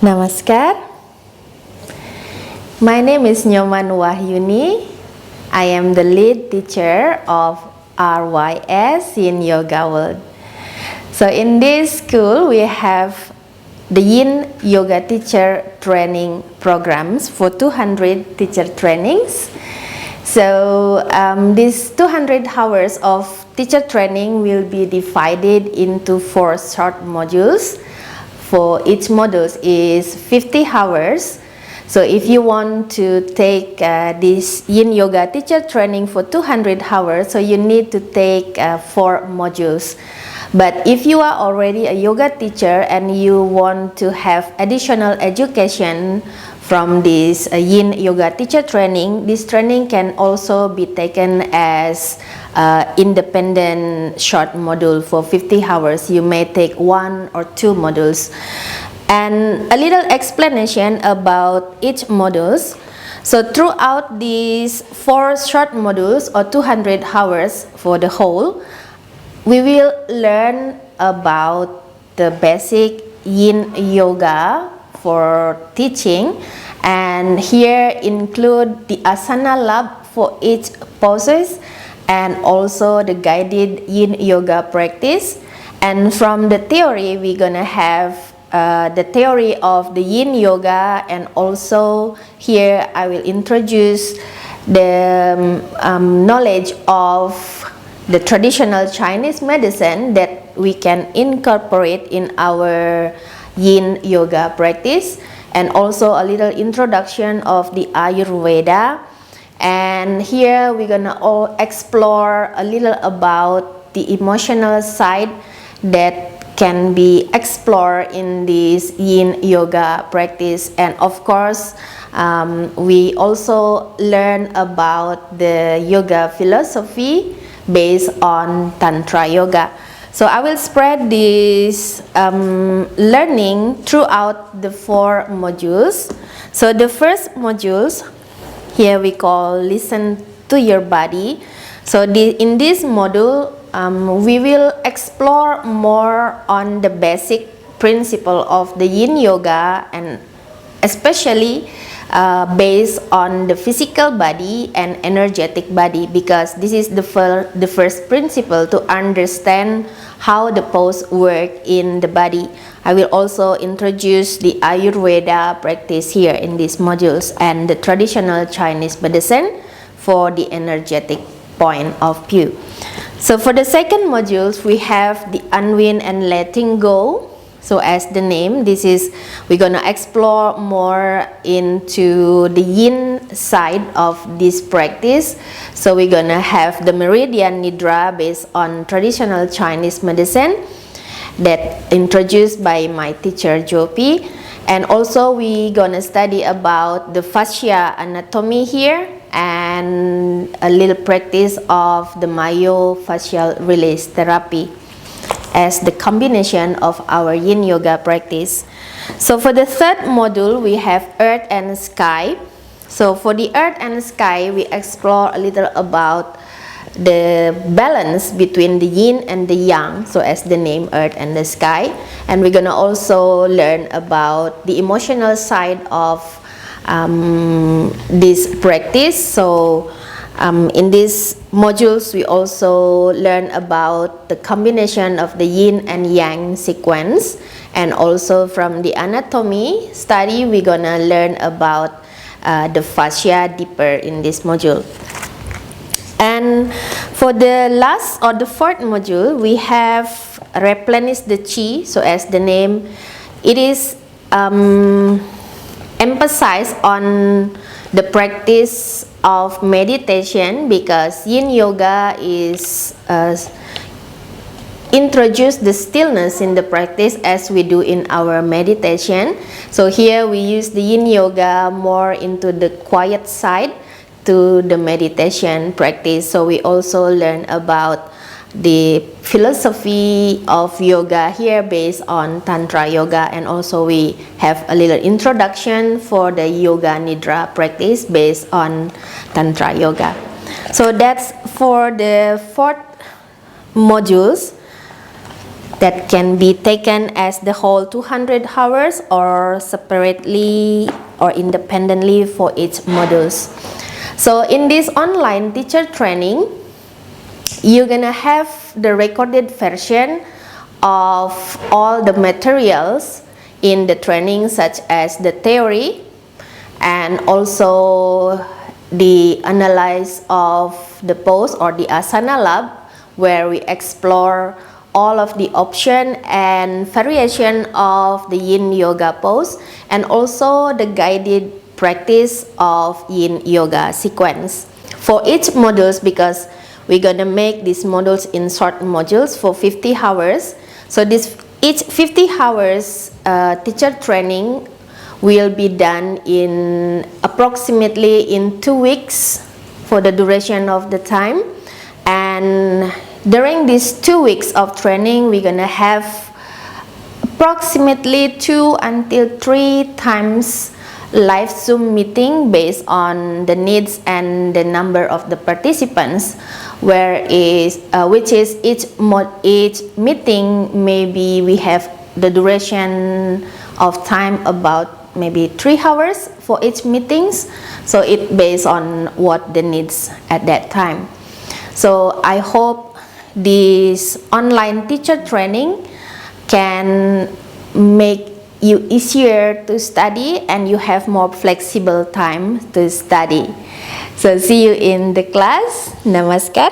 Namaskar. My name is Nyoman Wahyuni. I am the lead teacher of RYS Yin Yoga World. So in this school, we have the Yin Yoga teacher training programs for 200 teacher trainings. So these 200 hours of teacher training will be divided into 4 short modules. For each module is 50 hours. So if you want to take this Yin Yoga teacher training for 200 hours, so you need to take 4 modules. But if you are already a yoga teacher and you want to have additional education from this Yin Yoga teacher training, this training can also be taken as independent short module for 50 hours. You may take 1 or 2 modules. And a little explanation about each modules. So throughout these 4 short modules or 200 hours for the whole, we will learn about the basic Yin Yoga for teaching, and here include the asana lab for each poses and also the guided Yin Yoga practice. And from the theory, we're gonna have the theory of the Yin Yoga, and also here I will introduce the knowledge of the traditional Chinese medicine that we can incorporate in our Yin Yoga practice, and also a little introduction of the Ayurveda. And here we're gonna all explore a little about the emotional side that can be explored in this Yin Yoga practice. And of course, we also learn about the yoga philosophy based on Tantra Yoga. So I will spread this learning throughout the 4 modules. So the first modules, here we call Listen to Your Body. So in this module, we will explore more on the basic principle of the Yin Yoga, and especially based on the physical body and energetic body, because this is the first principle to understand how the pose work in the body. I will also introduce the Ayurveda practice here in these modules and the traditional Chinese medicine for the energetic point of view. So for the second modules, we have the unwind and letting go. So as the name, this is, we're gonna explore more into the yin side of this practice. So we're gonna have the meridian nidra based on traditional Chinese medicine that introduced by my teacher Jopi. And also we're gonna study about the fascia anatomy here, and a little practice of the myofascial release therapy as the combination of our Yin Yoga practice. So for the third module, we have Earth and Sky. So for the Earth and Sky, we explore a little about the balance between the Yin and the Yang, so as the name, Earth and the Sky. And we're gonna also learn about the emotional side of this practice. So in these modules, we also learn about the combination of the yin and yang sequence, and also from the anatomy study, we're gonna learn about the fascia deeper in this module. And for the last or the 4th module, we have replenish the chi. So as the name, it is emphasized on the practice of meditation, because Yin Yoga is introduce the stillness in the practice as we do in our meditation. So here we use the Yin Yoga more into the quiet side to the meditation practice. So we also learn about the philosophy of yoga here based on Tantra Yoga, and also we have a little introduction for the Yoga Nidra practice based on Tantra Yoga. So that's for the 4th modules. that can be taken as the whole 200 hours or separately or independently for each modules. So in this online teacher training, you're gonna have the recorded version of all the materials in the training, such as the theory and also the analysis of the pose or the asana lab, where we explore all of the option and variation of the Yin Yoga pose, and also the guided practice of Yin Yoga sequence for each modules, because we're gonna make these modules in short modules for 50 hours. So this each 50 hours teacher training will be done in approximately in 2 weeks for the duration of the time. And during these 2 weeks of training, we're gonna have approximately 2 until 3 times live Zoom meeting based on the needs and the number of the participants, which is each meeting, maybe we have the duration of time about maybe 3 hours for each meetings. So it based on what the needs at that time. So I hope this online teacher training can make you easier to study and you have more flexible time to study. So see you in the class. Namaskar.